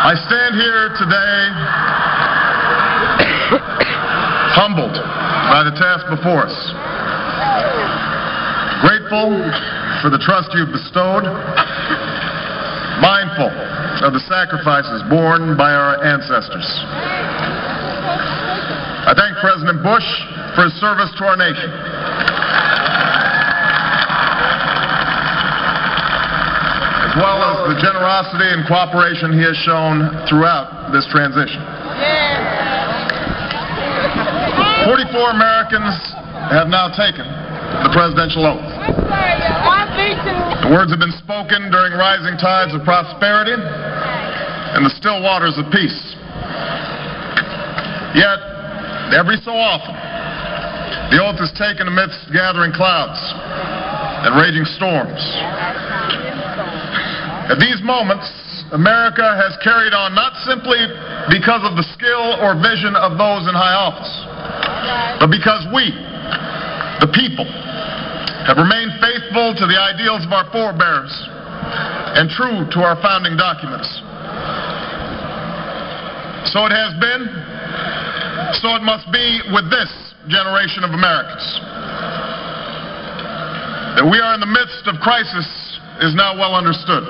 I stand here today humbled by the task before us, grateful for the trust you've bestowed, mindful of the sacrifices borne by our ancestors. I thank President Bush for his service to our nation. As well as the generosity and cooperation he has shown throughout this transition. 44 Americans have now taken the presidential oath. The words have been spoken during rising tides of prosperity and the still waters of peace. Yet, every so often, the oath is taken amidst gathering clouds and raging storms. At these moments, America has carried on not simply because of the skill or vision of those in high office, but because we, the people, have remained faithful to the ideals of our forebears and true to our founding documents. So it has been, so it must be with this generation of Americans. That we are in the midst of crisis is now well understood.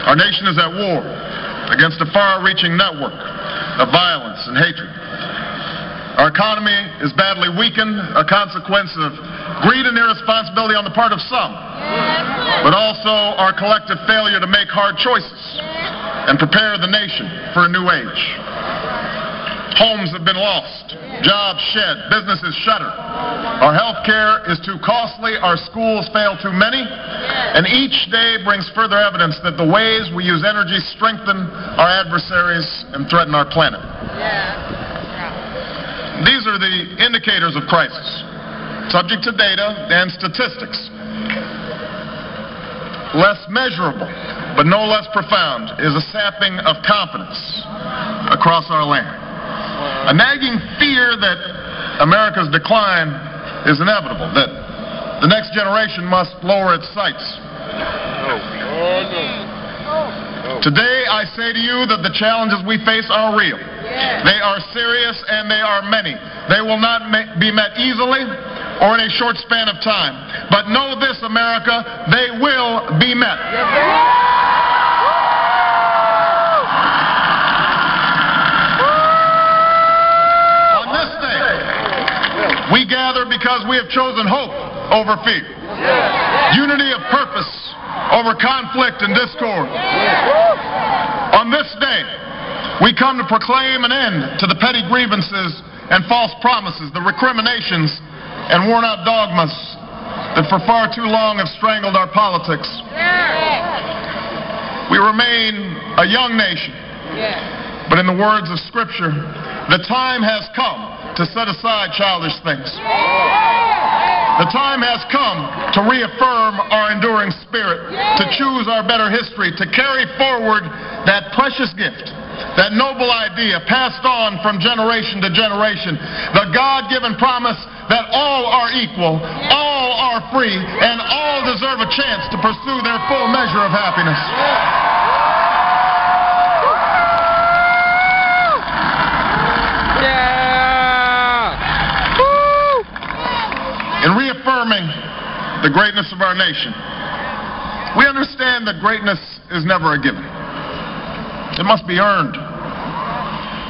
Our nation is at war against a far-reaching network of violence and hatred. Our economy is badly weakened, a consequence of greed and irresponsibility on the part of some, but also our collective failure to make hard choices and prepare the nation for a new age. Homes have been lost, jobs shed, businesses shuttered. Our health care is too costly, our schools fail too many, and each day brings further evidence that the ways we use energy strengthen our adversaries and threaten our planet. These are the indicators of crisis, subject to data and statistics. Less measurable, but no less profound, is a sapping of confidence across our land. A nagging fear that America's decline is inevitable, that the next generation must lower its sights. Today, I say to you that the challenges we face are real. They are serious and they are many. They will not be met easily or in a short span of time. But know this, America, they will be met. We gather because we have chosen hope over fear, unity of purpose over conflict and discord. On this day, we come to proclaim an end to the petty grievances and false promises, the recriminations and worn-out dogmas that for far too long have strangled our politics. We remain a young nation, but in the words of Scripture, the time has come to set aside childish things. The time has come to reaffirm our enduring spirit, to choose our better history, to carry forward that precious gift, that noble idea passed on from generation to generation, the God-given promise that all are equal, all are free, and all deserve a chance to pursue their full measure of happiness. In reaffirming the greatness of our nation, we understand that greatness is never a given. It must be earned.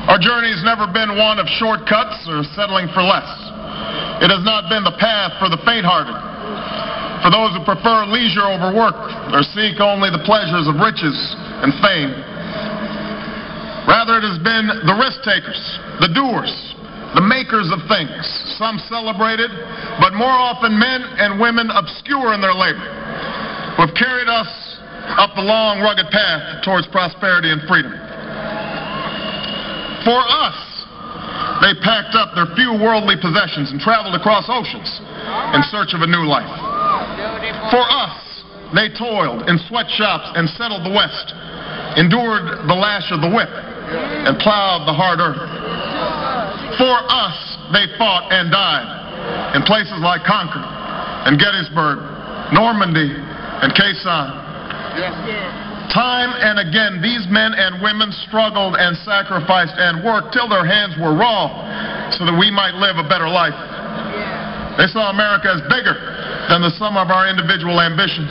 Our journey has never been one of shortcuts or settling for less. It has not been the path for the faint-hearted, for those who prefer leisure over work or seek only the pleasures of riches and fame. Rather, it has been the risk-takers, the doers, the makers of things, some celebrated, but more often men and women obscure in their labor, who have carried us up the long, rugged path towards prosperity and freedom. For us, they packed up their few worldly possessions and traveled across oceans in search of a new life. For us, they toiled in sweatshops and settled the West, endured the lash of the whip, and plowed the hard earth. For us, they fought and died in places like Concord and Gettysburg, Normandy and Quezon. Time and again, these men and women struggled and sacrificed and worked till their hands were raw so that we might live a better life. They saw America as bigger than the sum of our individual ambitions,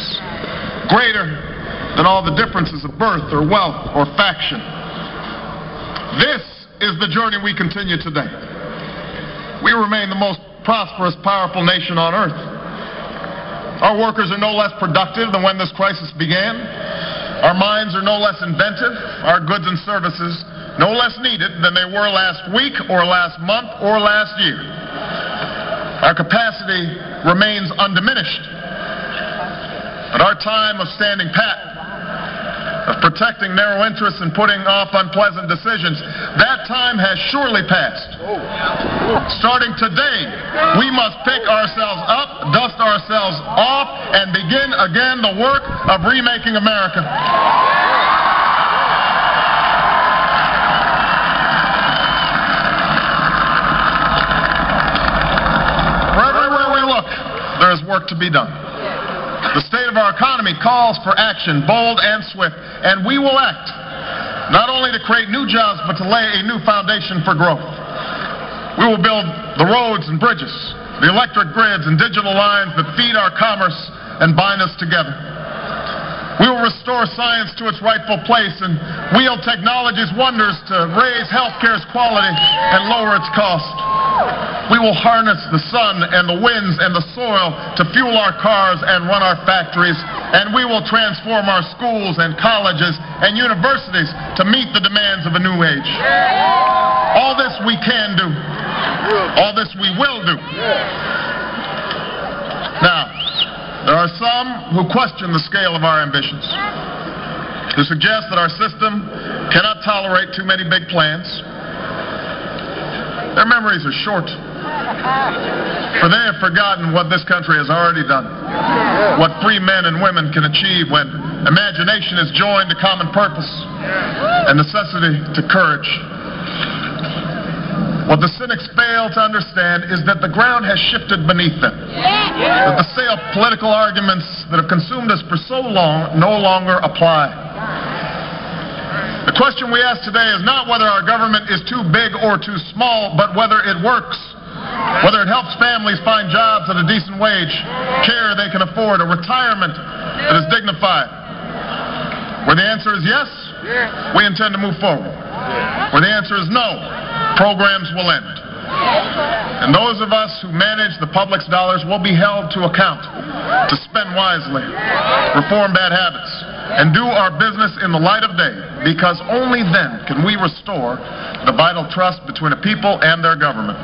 greater than all the differences of birth or wealth or faction. This is the journey we continue today. We remain the most prosperous, powerful nation on earth. Our workers are no less productive than when this crisis began. Our minds are no less inventive, our goods and services no less needed than they were last week or last month or last year. Our capacity remains undiminished. But our time of standing pat, of protecting narrow interests and putting off unpleasant decisions, that time has surely passed. Starting today, we must pick ourselves up, dust ourselves off, and begin again the work of remaking America. For everywhere we look, there is work to be done. The state of our economy calls for action, bold and swift, and we will act, not only to create new jobs, but to lay a new foundation for growth. We will build the roads and bridges, the electric grids and digital lines that feed our commerce and bind us together. We will restore science to its rightful place and wield technology's wonders to raise healthcare's quality and lower its cost. We will harness the sun and the winds and the soil to fuel our cars and run our factories, and we will transform our schools and colleges and universities to meet the demands of a new age. All this we can do. All this we will do. Now, there are some who question the scale of our ambitions, who suggest that our system cannot tolerate too many big plans. Their memories are short, for they have forgotten what this country has already done, what free men and women can achieve when imagination is joined to common purpose and necessity to courage. What the cynics fail to understand is that the ground has shifted beneath them, that the stale political arguments that have consumed us for so long no longer apply. The question we ask today is not whether our government is too big or too small, but whether it works, whether it helps families find jobs at a decent wage, care they can afford, a retirement that is dignified. Where the answer is yes, we intend to move forward. Where the answer is no, programs will end. And those of us who manage the public's dollars will be held to account to spend wisely, reform bad habits, and do our business in the light of day, because only then can we restore the vital trust between a people and their government.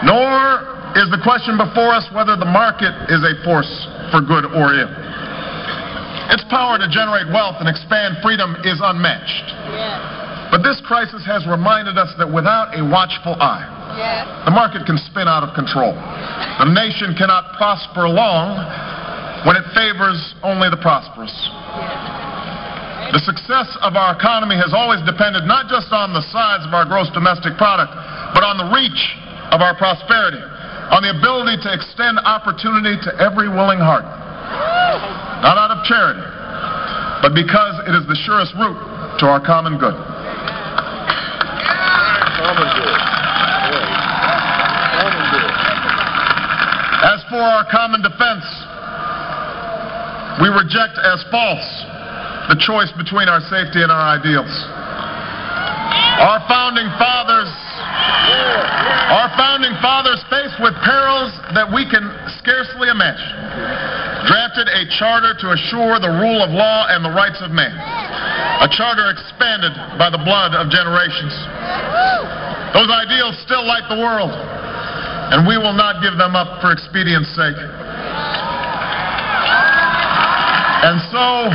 Nor is the question before us whether the market is a force for good or ill. Its power to generate wealth and expand freedom is unmatched. But this crisis has reminded us that without a watchful eye, the market can spin out of control. The nation cannot prosper long when it favors only the prosperous. The success of our economy has always depended not just on the size of our gross domestic product, but on the reach of our prosperity, on the ability to extend opportunity to every willing heart. Not out of charity, but because it is the surest route to our common good. As for our common defense, we reject as false the choice between our safety and our ideals. Our founding fathers, faced with perils that we can scarcely imagine, drafted a charter to assure the rule of law and the rights of man, a charter expanded by the blood of generations. Those ideals still light the world, and we will not give them up for expedience sake. And so,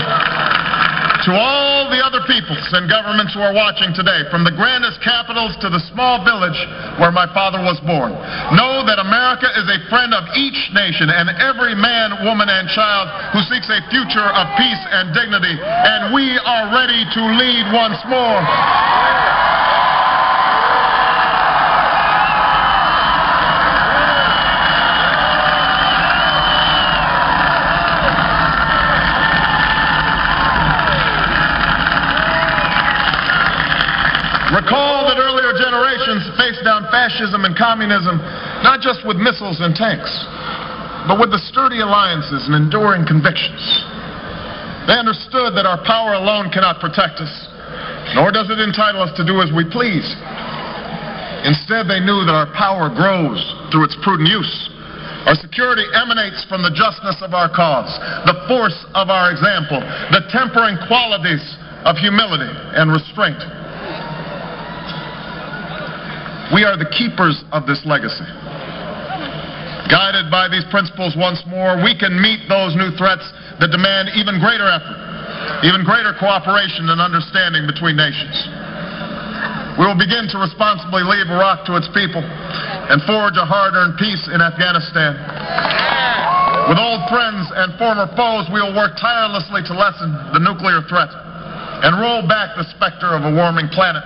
to all the other peoples and governments who are watching today, from the grandest capitals to the small village where my father was born, know that America is a friend of each nation and every man, woman, and child who seeks a future of peace and dignity, and we are ready to lead once more. to face down fascism and communism, not just with missiles and tanks, but with the sturdy alliances and enduring convictions. They understood that our power alone cannot protect us, nor does it entitle us to do as we please. Instead, they knew that our power grows through its prudent use. Our security emanates from the justness of our cause, the force of our example, the tempering qualities of humility and restraint. We are the keepers of this legacy. Guided by these principles once more, we can meet those new threats that demand even greater effort, even greater cooperation and understanding between nations. We will begin to responsibly leave Iraq to its people and forge a hard-earned peace in Afghanistan. With old friends and former foes, we will work tirelessly to lessen the nuclear threat and roll back the specter of a warming planet.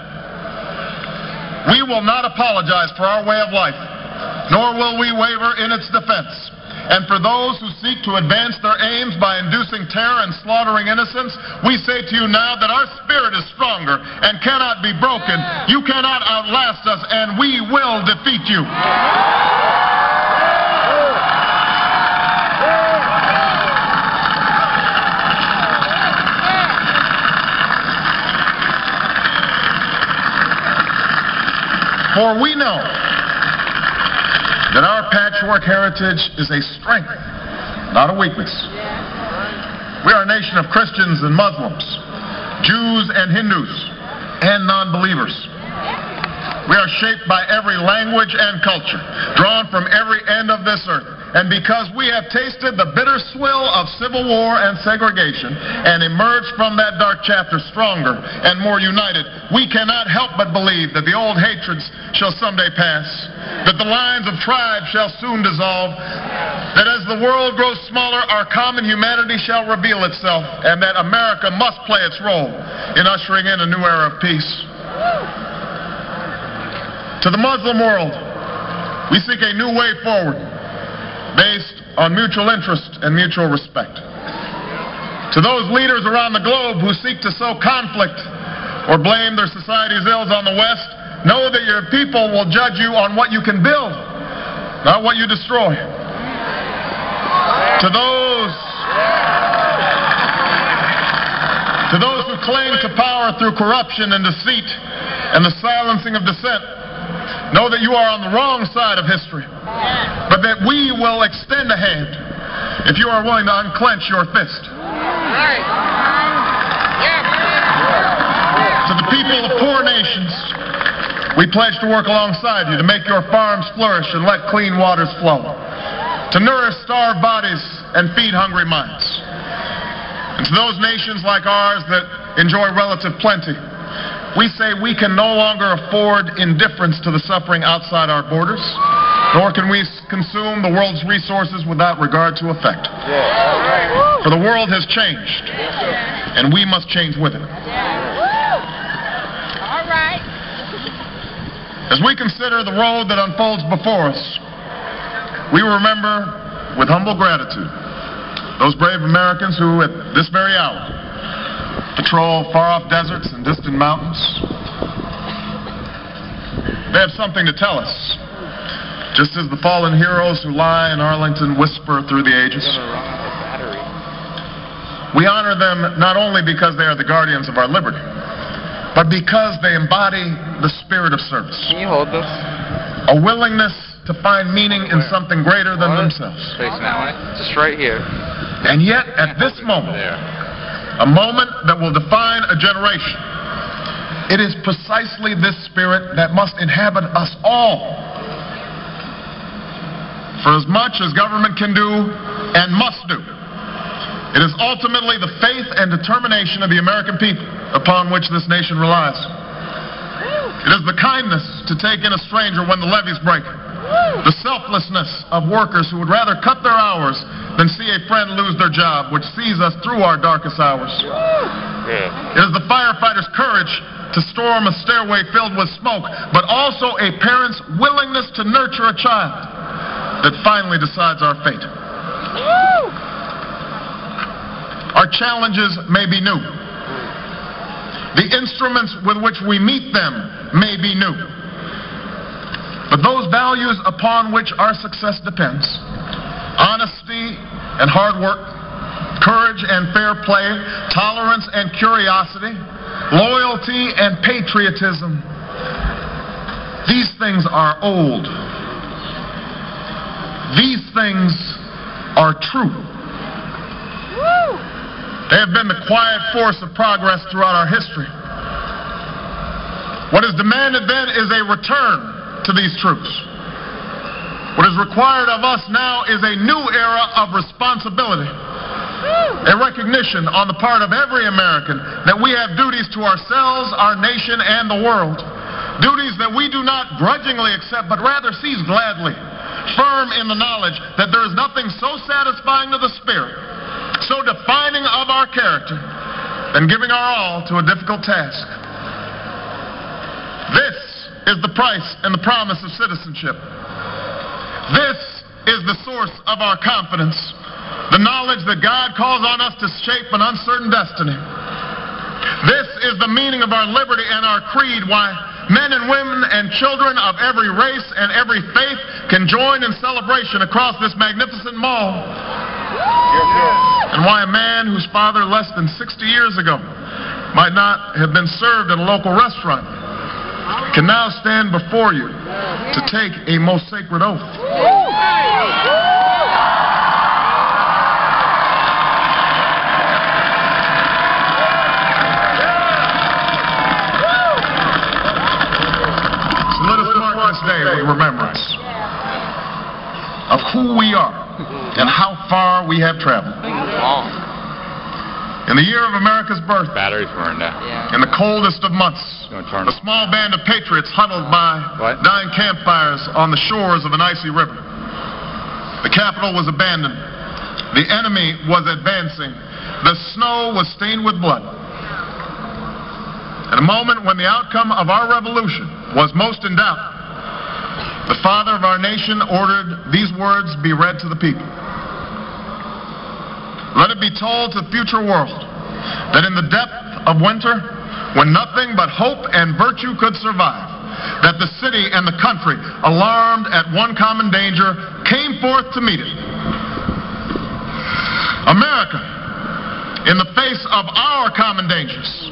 We will not apologize for our way of life, nor will we waver in its defense. And for those who seek to advance their aims by inducing terror and slaughtering innocents, we say to you now that our spirit is stronger and cannot be broken. You cannot outlast us, and we will defeat you. For we know that our patchwork heritage is a strength, not a weakness. We are a nation of Christians and Muslims, Jews and Hindus, and non-believers. We are shaped by every language and culture, drawn from every end of this earth. And because we have tasted the bitter swill of civil war and segregation and emerged from that dark chapter stronger and more united, we cannot help but believe that the old hatreds shall someday pass, that the lines of tribes shall soon dissolve, that as the world grows smaller, our common humanity shall reveal itself, and that America must play its role in ushering in a new era of peace. To the Muslim world, we seek a new way forward, based on mutual interest and mutual respect. To those leaders around the globe who seek to sow conflict or blame their society's ills on the West, know that your people will judge you on what you can build, not what you destroy. To those who cling to power through corruption and deceit and the silencing of dissent, know that you are on the wrong side of history, but that we will extend a hand if you are willing to unclench your fist. To the people of poor nations, we pledge to work alongside you to make your farms flourish and let clean waters flow, to nourish starved bodies and feed hungry minds. And to those nations like ours that enjoy relative plenty, we say we can no longer afford indifference to the suffering outside our borders, nor can we consume the world's resources without regard to effect. For the world has changed, and we must change with it. As we consider the road that unfolds before us, we remember with humble gratitude those brave Americans who, at this very hour, patrol far-off deserts and distant mountains. They have something to tell us, just as the fallen heroes who lie in Arlington whisper through the ages. We honor them not only because they are the guardians of our liberty, but because they embody the spirit of service. Can you hold this? A willingness to find meaning in something greater than themselves. Facing that way. Just right here. And yet, at this moment, a moment that will define a generation, it is precisely this spirit that must inhabit us all. For as much as government can do and must do, it is ultimately the faith and determination of the American people upon which this nation relies. It is the kindness to take in a stranger when the levees break, the selflessness of workers who would rather cut their hours than see a friend lose their job, which sees us through our darkest hours. It is the firefighter's courage to storm a stairway filled with smoke, but also a parent's willingness to nurture a child that finally decides our fate. Our challenges may be new. The instruments with which we meet them may be new. those values upon which our success depends: honesty and hard work, courage and fair play, tolerance and curiosity, loyalty and patriotism. These things are old. These things are true. They have been the quiet force of progress throughout our history. What is demanded then is a return to these truths. What is required of us now is a new era of responsibility, a recognition on the part of every American that we have duties to ourselves, our nation, and the world. Duties that we do not grudgingly accept, but rather seize gladly, firm in the knowledge that there is nothing so satisfying to the spirit, so defining of our character, than giving our all to a difficult task. This is the price and the promise of citizenship. This is the source of our confidence, the knowledge that God calls on us to shape an uncertain destiny. This is the meaning of our liberty and our creed, why men and women and children of every race and every faith can join in celebration across this magnificent mall. And why a man whose father less than 60 years ago might not have been served at a local restaurant can now stand before you to take a most sacred oath. Let us mark this day with remembrance of who we are and how far we have traveled. In the year of America's birth, Batteries burned out. in the coldest of months, a small band of patriots huddled by dying campfires on the shores of an icy river. The capital was abandoned. The enemy was advancing. The snow was stained with blood. At a moment when the outcome of our revolution was most in doubt, the father of our nation ordered these words be read to the people. Let it be told to the future world that in the depth of winter, when nothing but hope and virtue could survive, that the city and the country, alarmed at one common danger, came forth to meet it. America, in the face of our common dangers,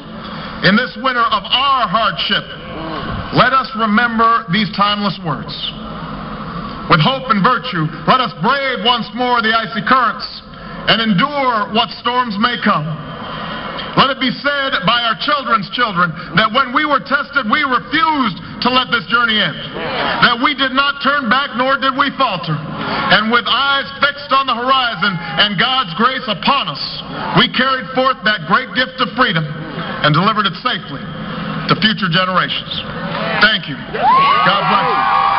in this winter of our hardship, let us remember these timeless words. With hope and virtue, let us brave once more the icy currents and endure what storms may come. Let it be said by our children's children that when we were tested, we refused to let this journey end. That we did not turn back, nor did we falter. And with eyes fixed on the horizon and God's grace upon us, we carried forth that great gift of freedom and delivered it safely to future generations. Thank you. God bless you.